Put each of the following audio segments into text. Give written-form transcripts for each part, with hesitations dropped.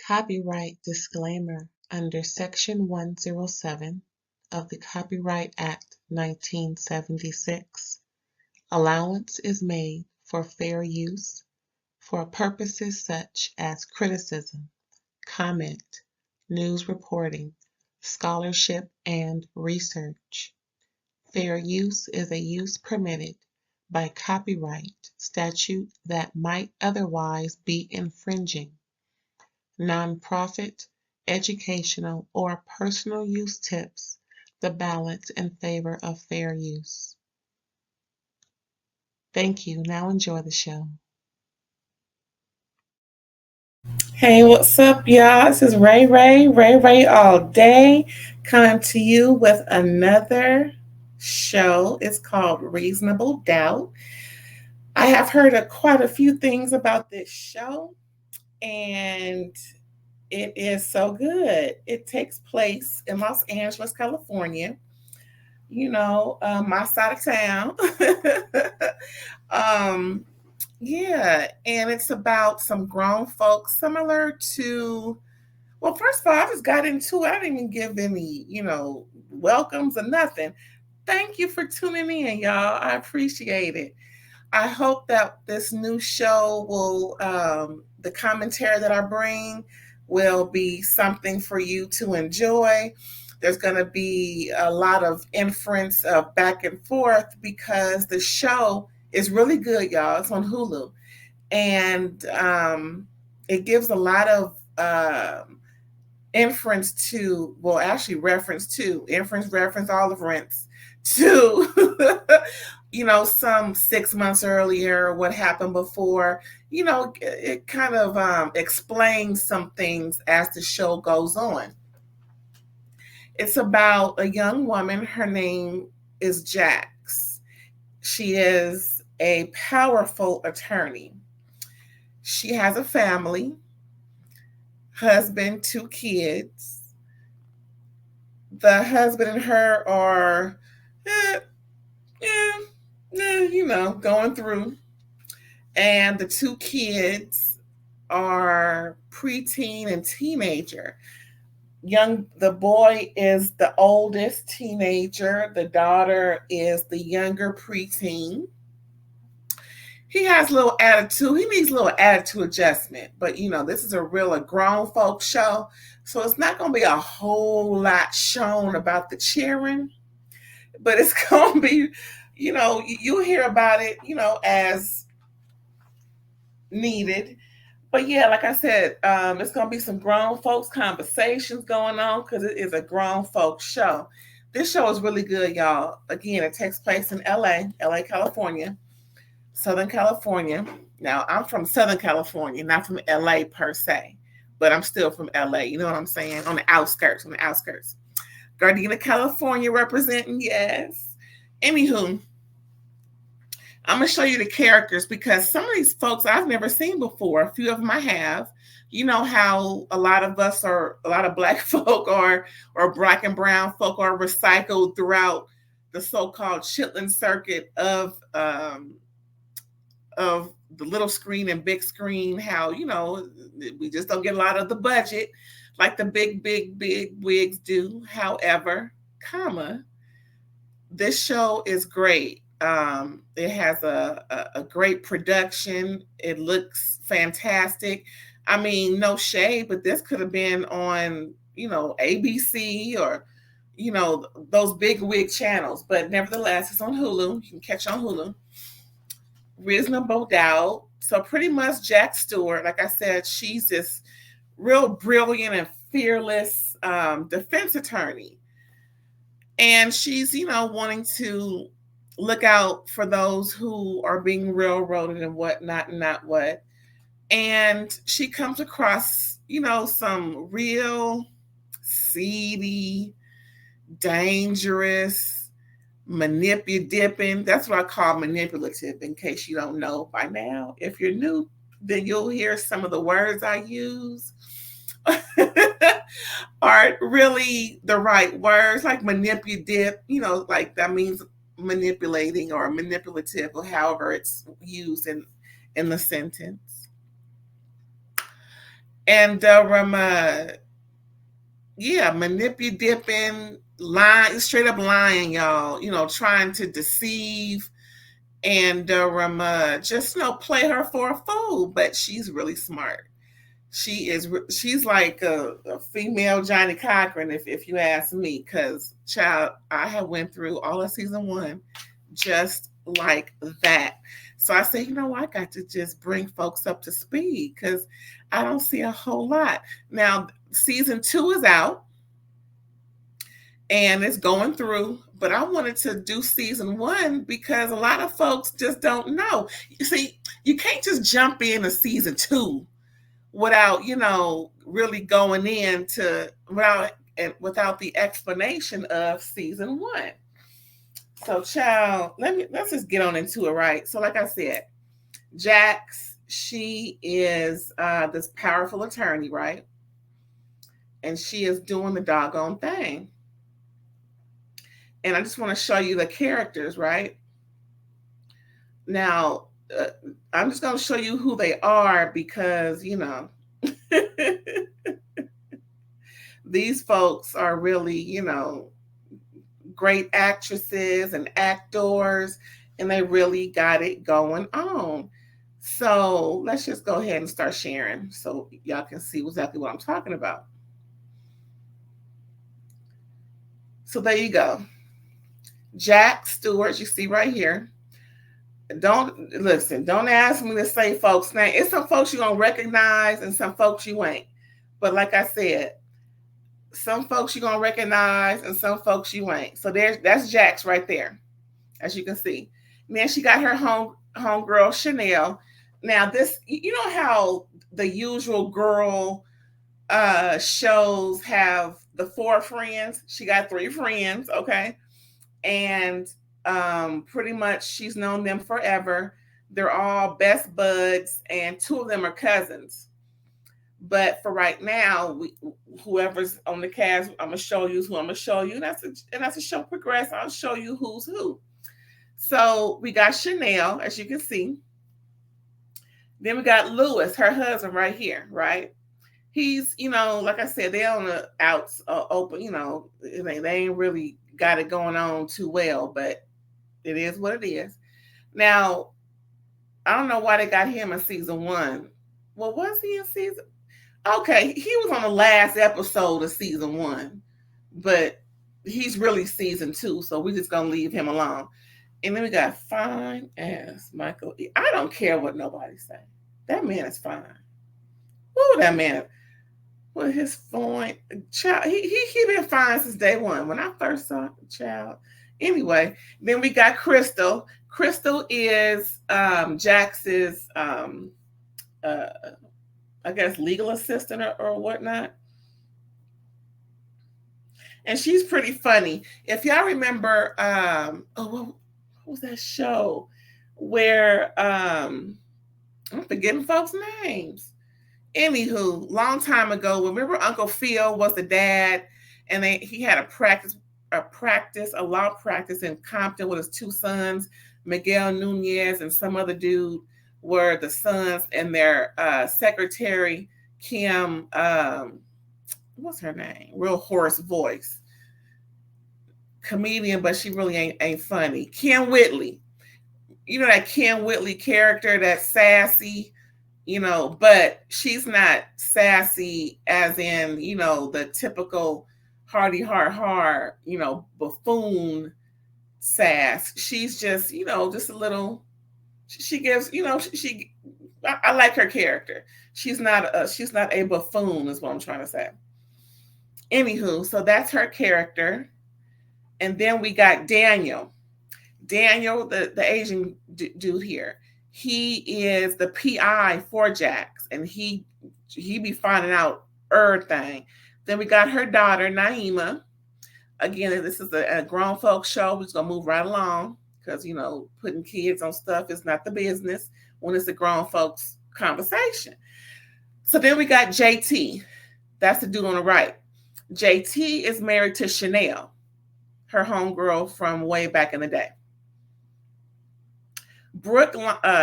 Copyright disclaimer under Section 107 of the Copyright Act 1976. Allowance is made for fair use for purposes such as criticism, comment, news reporting, scholarship, and research. Fair use is a use permitted by copyright statute that might otherwise be infringing. Nonprofit, educational, or personal use tips the balance in favor of fair use. Thank you. Now enjoy the show. Hey, what's up, y'all? This is Ray all day, coming to you with another show. It's called Reasonable Doubt. I have heard quite a few things about this show, and it is so good. It takes place in Los Angeles, California. My side of town. Yeah, and it's about some grown folks similar to, well, first of all, I just got into it. I didn't even give any, welcomes or nothing. Thank you for tuning in, y'all. I appreciate it. I hope that this new show will, the commentary that I bring will be something for you to enjoy. There's going to be a lot of inference of back and forth because the show is really good, y'all. It's on Hulu. And it gives a lot of reference, all of rents to, some 6 months earlier, what happened before. It kind of explains some things as the show goes on. It's about a young woman. Her name is Jax. She is a powerful attorney. She has a family, husband, 2 kids. The husband and her are, going through. And the 2 kids are preteen and teenager. The boy is the oldest teenager. The daughter is the younger preteen. He has a little attitude. He needs a little attitude adjustment. But, this is a grown folk show. So it's not going to be a whole lot shown about the cheering. But it's going to be, you'll hear about it, as needed. But yeah, like I said, it's going to be some grown folks conversations going on because it is a grown folks show. This show is really good, y'all. Again, it takes place in LA, California, Southern California. Now, I'm from Southern California, not from LA per se, but I'm still from LA. You know what I'm saying? On the outskirts. Gardena, California representing, yes. Anywho, I'm going to show you the characters because some of these folks I've never seen before. A few of them I have. You know how a lot of Black folk or Black and brown folk are recycled throughout the so-called Chitlin circuit of the little screen and big screen, how, we just don't get a lot of the budget like the big wigs do. However, this show is great. It has a great production. It looks fantastic. I mean, no shade, but this could have been on, ABC or, those big wig channels. But nevertheless, it's on Hulu. You can catch on Hulu. Reasonable Doubt. So pretty much Jax Stewart, like I said, she's this real brilliant and fearless defense attorney. And she's, wanting to look out for those who are being railroaded and whatnot and not what. And she comes across, some real seedy, dangerous, manipulative. That's what I call manipulative, in case you don't know by now. If you're new, then you'll hear some of the words I use aren't really the right words, like manipulative, like that means manipulating or manipulative, or however it's used in the sentence. And yeah, manipulating, lying, straight up lying, y'all. Trying to deceive and just play her for a fool. But she's really smart. She's like a female Johnny Cochran, if you ask me. Because child, I have went through all of season 1 just like that. So I said, I got to just bring folks up to speed because I don't see a whole lot. Now, season 2 is out and it's going through, but I wanted to do season 1 because a lot of folks just don't know. You see, you can't just jump into season 2 without, really going into without the explanation of season 1. So, child, let's just get on into it, right? So, like I said, Jax, she is this powerful attorney, right? And she is doing the doggone thing. And I just want to show you the characters, right? Now, I'm just going to show you who they are because, these folks are really, great actresses and actors, and they really got it going on. So let's just go ahead and start sharing so y'all can see exactly what I'm talking about. So there you go. Jax Stewart, you see right here. Don't ask me to say folks' name. It's some folks you're gonna recognize and some folks you ain't. But like I said, some folks you're gonna recognize and some folks you ain't. So that's Jax right there, as you can see. And then she got her homegirl Chanel. Now this, how the usual girl shows have the 4 friends. She got 3 friends, okay, and pretty much she's known them forever. They're all best buds, and 2 of them are cousins. But for right now, whoever's on the cast, I'm gonna show you who I'm gonna show you, and as the show progresses, I'll show you who's who. So we got Chanel, as you can see. Then we got Lewis, her husband, right here, right? He's, like I said, they're on the outs, open, they ain't really got it going on too well, but it is what it is. Now, I don't know why they got him in season 1. Well, was he in season? Okay, he was on the last episode of season 1, but he's really season 2, so we're just gonna leave him alone. And then we got fine ass Michael E. I don't care what nobody say. That man is fine. Who that man? Well, his fine child. He been fine since day 1. When I first saw the child. Anyway, then we got Crystal. Crystal is Jax's I guess legal assistant or whatnot. And she's pretty funny. If y'all remember, what was that show where I'm forgetting folks' names. Anywho, long time ago, remember Uncle Phil was the dad, and he had a law practice in Compton with his 2 sons, Miguel Nunez and some other dude were the sons, and their secretary, Kim, what's her name? Real hoarse voice. Comedian, but she really ain't funny. Kim Whitley. You know that Kim Whitley character that's sassy, but she's not sassy as in, the typical hardy heart, buffoon sass. She's just, just a little, she gives, I like her character. She's not a buffoon is what I'm trying to say. Anywho, so that's her character. And then we got Daniel, the Asian dude here. He is the PI for Jax, and he be finding out everything. Then we got her daughter, Naima. Again, this is a grown folks show. We're just going to move right along because, putting kids on stuff is not the business when it's a grown folks conversation. So then we got JT. That's the dude on the right. JT is married to Chanel, her homegirl from way back in the day.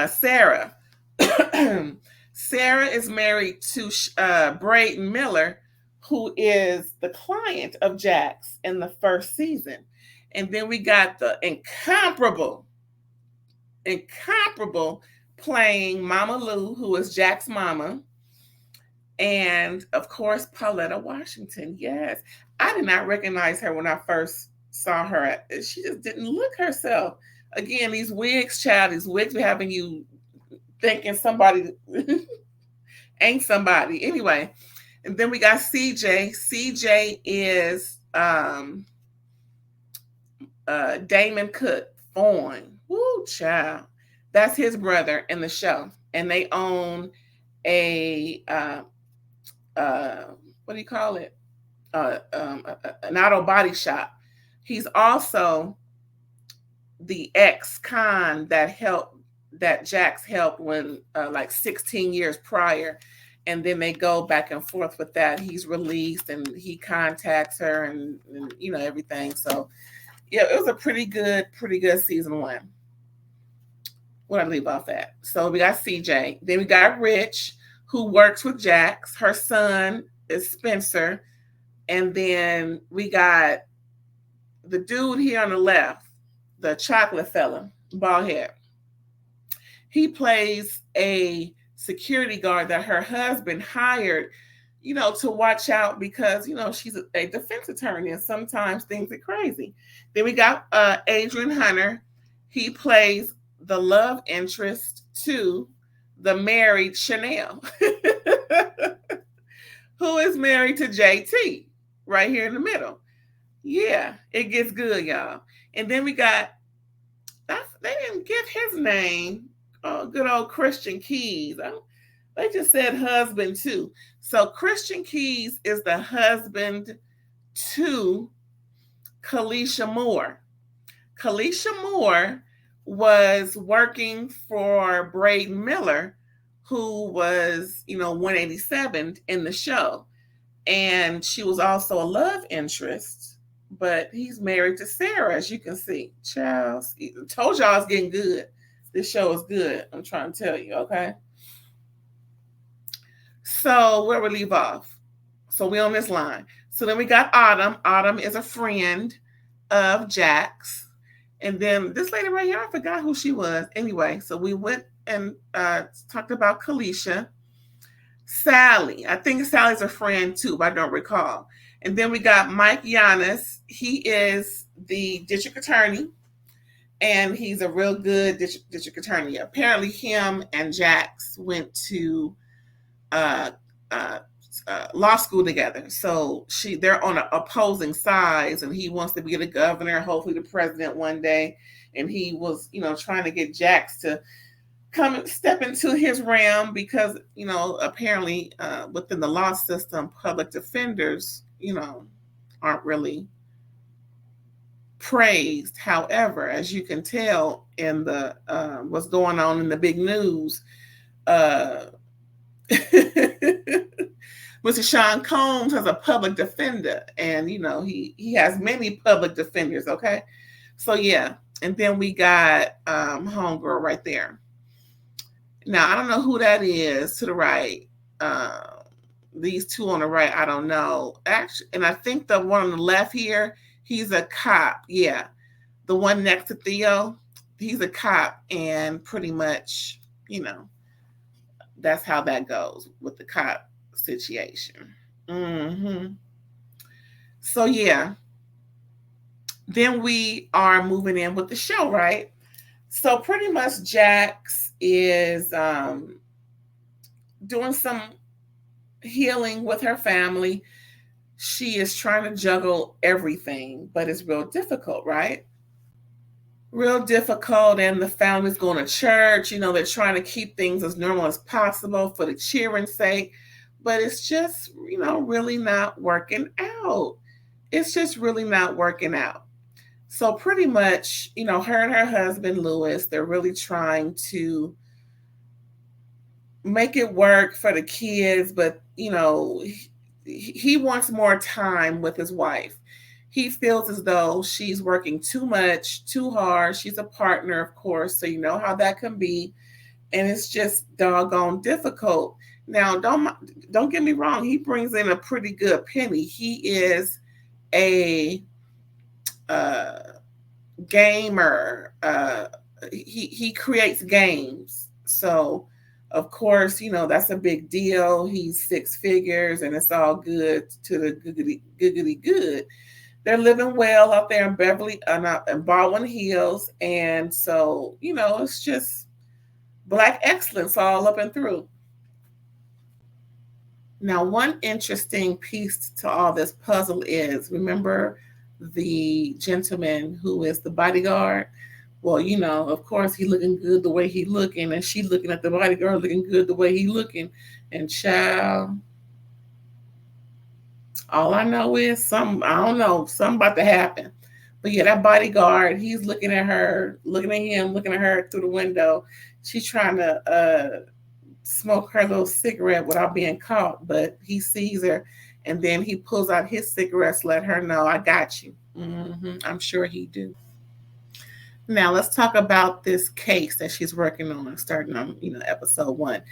Sarah. Sarah is married to Braden Miller, who is the client of Jax in the first season. And then we got the incomparable playing Mama Lou, who is Jack's mama. And of course, Pauletta Washington. Yes. I did not recognize her when I first saw her. She just didn't look herself. Again, these wigs, child, these wigs are having you thinking somebody ain't somebody. Anyway, and then we got CJ. CJ is Damon Cook Fawn. Woo, child. That's his brother in the show. And they own a what do you call it? An auto body shop. He's also the ex-con that Jax helped when like 16 years prior, and then they go back and forth with that. He's released and he contacts her and you know everything. So yeah, it was a pretty good season 1. What I leave off at? So we got CJ, then we got Rich, who works with Jax. Her son is Spencer, and then we got the dude here on the left, the chocolate fella, bald head. He plays a security guard that her husband hired, you know, to watch out because, you know, she's a defense attorney and sometimes things are crazy. Then we got Adrian Hunter. He plays the love interest to the married Chanel, who is married to JT right here in the middle. Yeah, it gets good, y'all. And then we got, they didn't give his name, good old Christian Keys. They just said husband too. So Christian Keys is the husband to Kalisha Moore. Kalisha Moore was working for Braden Miller, who was, you know, 187 in the show. And she was also a love interest, but he's married to Sarah, as you can see. Child, told y'all it's getting good. This show is good. I'm trying to tell you, okay? So where we leave off? So we on this line. So then we got Autumn. Autumn is a friend of Jax. And then this lady right here, I forgot who she was. Anyway, so we went and talked about Kalisha. Sally. I think Sally's a friend too, but I don't recall. And then we got Mike Giannis. He is the district attorney, and he's a real good district attorney. Apparently, him and Jax went to law school together. So they're on opposing sides, and he wants to be the governor, hopefully the president one day. And he was, you know, trying to get Jax to come and step into his realm because, you know, apparently within the law system, public defenders, you know, aren't really praised. However, as you can tell in the what's going on in the big news, Mr. Sean Combs has a public defender, and you know he has many public defenders. Okay, so yeah, and then we got homegirl right there. Now I don't know who that is to the right. These two on the right, I don't know. Actually, and I think the one on the left here, he's a cop. Yeah, the one next to Theo, he's a cop, and pretty much, you know, that's how that goes with the cop situation. Mm-hmm. So yeah, then we are moving in with the show, right? So pretty much Jax is doing some healing with her family. She is trying to juggle everything, but it's real difficult, right? Real difficult, and the family's going to church. You know, they're trying to keep things as normal as possible for the cheering's sake, but it's just, you know, really not working out. It's just really not working out. So pretty much, you know, her and her husband, Lewis, they're really trying to make it work for the kids, but, you know, he wants more time with his wife. He feels as though she's working too much, too hard. She's a partner, of course, so you know how that can be. and it's just doggone difficult. Now, don't get me wrong. He brings in a pretty good penny. He is a uh, gamer. He creates games, so of course, that's a big deal. He's six figures, and it's all good to the googity good. They're living well out there in in Baldwin Hills, and so it's just black excellence all up and through. Now, one interesting piece to all this puzzle is, remember the gentleman who is the bodyguard? Well, of course, he looking good the way he looking, and she looking at the bodyguard looking good the way he looking. And child, all I know is I don't know, something about to happen. But yeah, that bodyguard, he's looking at her, looking at him, looking at her through the window. She's trying to smoke her little cigarette without being caught, but he sees her, and then he pulls out his cigarettes, let her know, I got you. I'm sure he do. Now let's talk about this case that she's working on, starting on episode 1.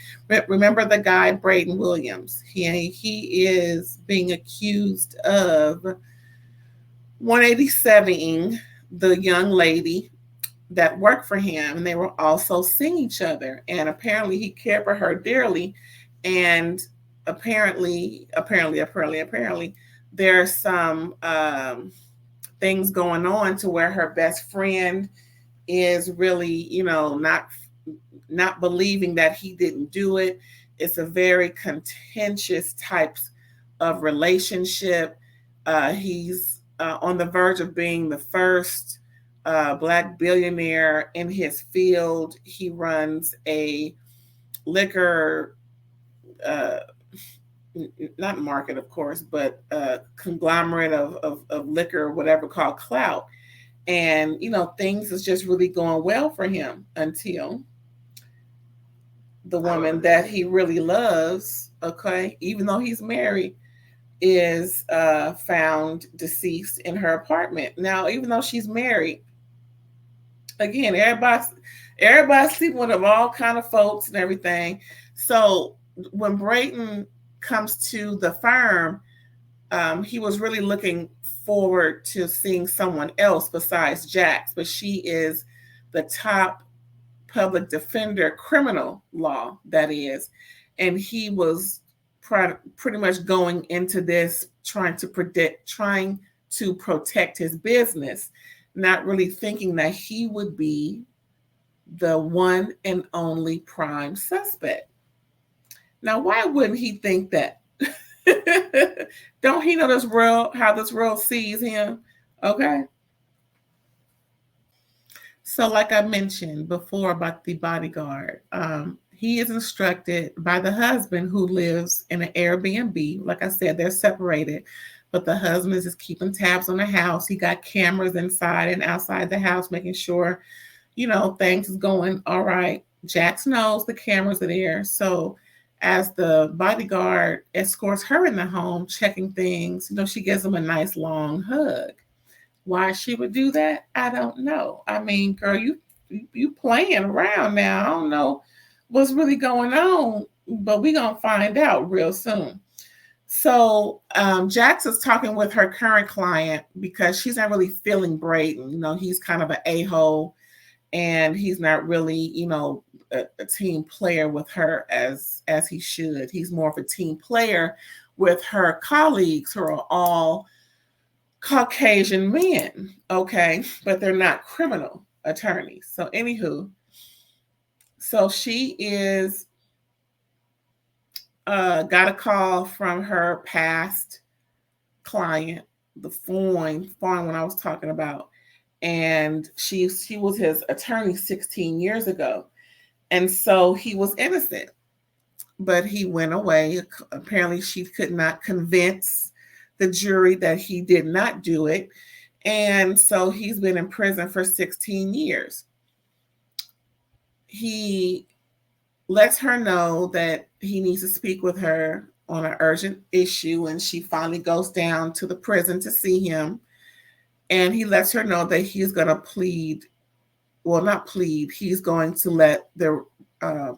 Remember the guy Braden Williams? He is being accused of 187ing the young lady that worked for him, and they were also seeing each other. And apparently, he cared for her dearly. And apparently, there's some things going on to where her best friend is really, not believing that he didn't do it. It's a very contentious types of relationship. He's on the verge of being the first Black billionaire in his field. He runs a liquor, not market, of course, but conglomerate of liquor, whatever, called Clout. And, things is just really going well for him until the woman that he really loves, okay, even though he's married, is found deceased in her apartment. Now, even though she's married, again, everybody's sleeping with all kind of folks and everything. So when Brayton comes to the firm, he was really looking forward to seeing someone else besides Jax, but she is the top public defender, criminal law, that is, and he was pretty much going into this trying to protect his business, not really thinking that he would be the one and only prime suspect. Now, why wouldn't he think that? Don't he know how this world sees him? Okay. So, like I mentioned before about the bodyguard, he is instructed by the husband who lives in an Airbnb. Like I said, they're separated, but the husband is just keeping tabs on the house. He got cameras inside and outside the house, making sure, things is going all right. Jax knows the cameras are there. So as the bodyguard escorts her in the home, checking things, she gives him a nice long hug. Why she would do that, I don't know. I mean, girl, you playing around now. I don't know what's really going on, but we're going to find out real soon. So Jax is talking with her current client because she's not really feeling Braden. He's kind of an a-hole, and he's not really, a team player with her as he should. He's more of a team player with her colleagues who are all Caucasian men, okay, but they're not criminal attorneys. So anywho, so she is got a call from her past client, the foreign one I was talking about, and she was his attorney 16 years ago. And so he was innocent, but he went away. Apparently, she could not convince the jury that he did not do it. And so he's been in prison for 16 years. He lets her know that he needs to speak with her on an urgent issue, and she finally goes down to the prison to see him. And he lets her know that he's going to plead. Well, not plead. He's going to let the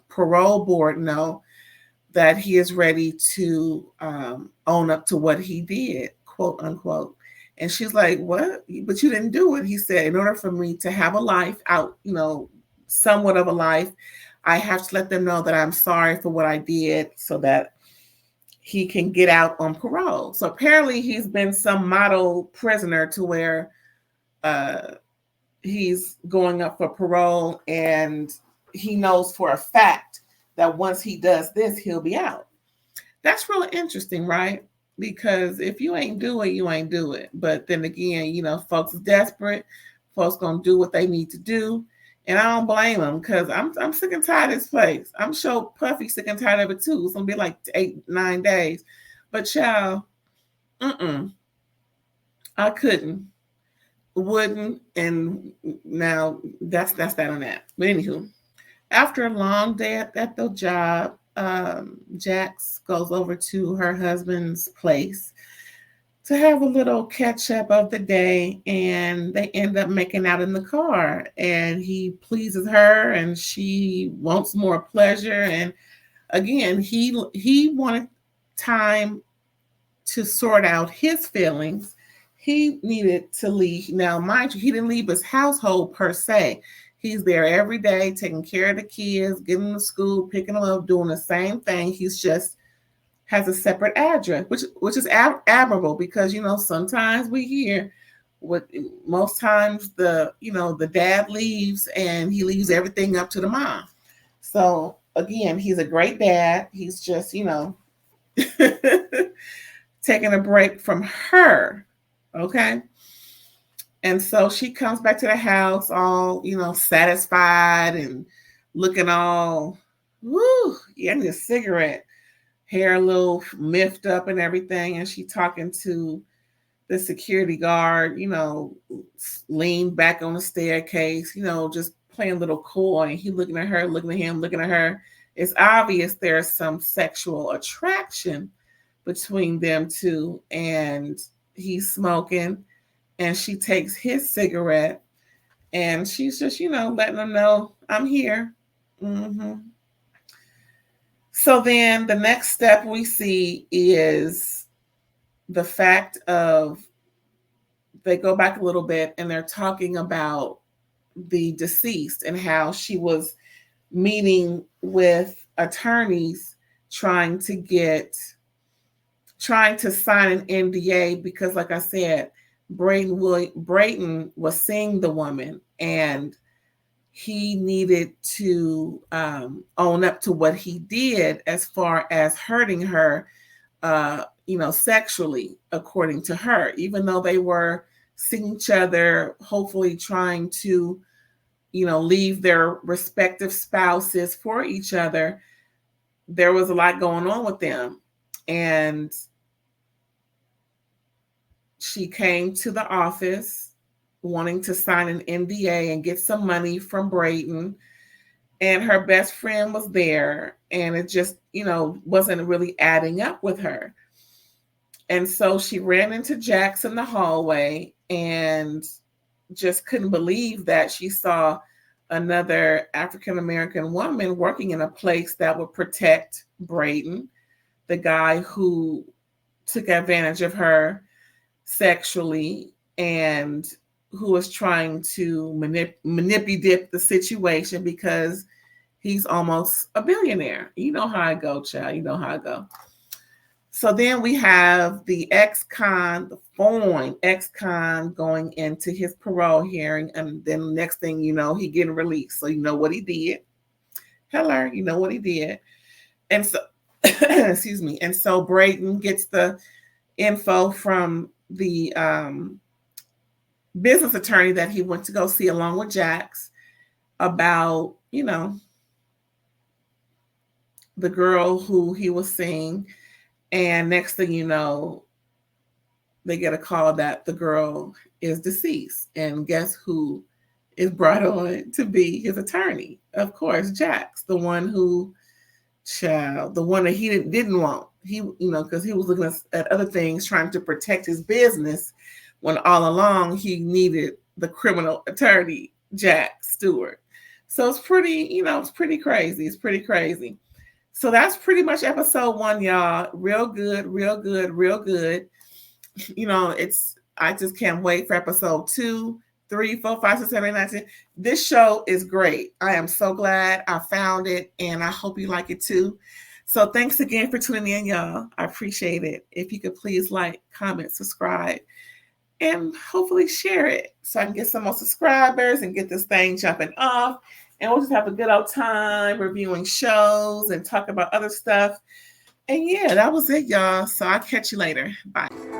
parole board know that he is ready to own up to what he did, quote unquote. And she's like, "What? But you didn't do it." He said, "In order for me to have a life out, somewhat of a life, I have to let them know that I'm sorry for what I did so that he can get out on parole." So apparently he's been some model prisoner to where uh, he's going up for parole, and he knows for a fact that once he does this, he'll be out. That's really interesting, right? Because if you ain't do it, you ain't do it. But then again, folks is desperate. Folks gonna do what they need to do, and I don't blame them because I'm sick and tired of this place. I'm sure Puffy sick and tired of it too. It's gonna be like 8-9 days, but y'all, I couldn't, wouldn't, and now that's that on that. But anywho, after a long day at the job, Jax goes over to her husband's place to have a little catch up of the day, and they end up making out in the car. And he pleases her, and she wants more pleasure. And again, he wanted time to sort out his feelings. He needed to leave. Now, mind you, he didn't leave his household per se. He's there every day, taking care of the kids, getting them to school, picking them up, doing the same thing. He's just has a separate address, which is admirable because sometimes we hear what most times the dad leaves and he leaves everything up to the mom. So again, he's a great dad. He's just taking a break from her. Okay. And so she comes back to the house all, satisfied and looking all, woo, yeah, I need a cigarette, hair a little miffed up and everything. And she talking to the security guard, leaned back on the staircase, just playing a little coy. And he looking at her, looking at him, looking at her. It's obvious there's some sexual attraction between them two. And he's smoking, and she takes his cigarette, and she's just, letting him know, I'm here. Mm-hmm. So then the next step we see is the fact of they go back a little bit and they're talking about the deceased and how she was meeting with attorneys trying to sign an NDA because, like I said, Brayton was seeing the woman, and he needed to own up to what he did as far as hurting her, sexually, according to her, even though they were seeing each other, hopefully trying to, leave their respective spouses for each other. There was a lot going on with them. And she came to the office wanting to sign an NDA and get some money from Brayton. And her best friend was there, and it just, wasn't really adding up with her. And so she ran into Jax in the hallway and just couldn't believe that she saw another African American woman working in a place that would protect Brayton, the guy who took advantage of her sexually and who was trying to manipulate the situation because he's almost a billionaire. You know how I go, child. You know how I go. So then we have the ex-con, the foreign ex-con going into his parole hearing. And then the next thing you know, he getting released. So you know what he did. Hello, you know what he did. And so, excuse me. And so Brayton gets the info from the business attorney that he went to go see along with Jax about, the girl who he was seeing. And next thing you know, they get a call that the girl is deceased. And guess who is brought on to be his attorney? Of course, Jax, the one that he didn't want. He, because he was looking at other things, trying to protect his business, when all along he needed the criminal attorney, Jack Stewart. So it's pretty, it's pretty crazy. It's pretty crazy. So that's pretty much episode 1, y'all. Real good, real good, real good. I just can't wait for episode 2, 3, 4, 5, 6, 7, 8, 9, 10. This show is great. I am so glad I found it, and I hope you like it too. So thanks again for tuning in, y'all. I appreciate it. If you could please like, comment, subscribe, and hopefully share it so I can get some more subscribers and get this thing jumping off. And we'll just have a good old time reviewing shows and talk about other stuff. And yeah, that was it, y'all. So I'll catch you later. Bye.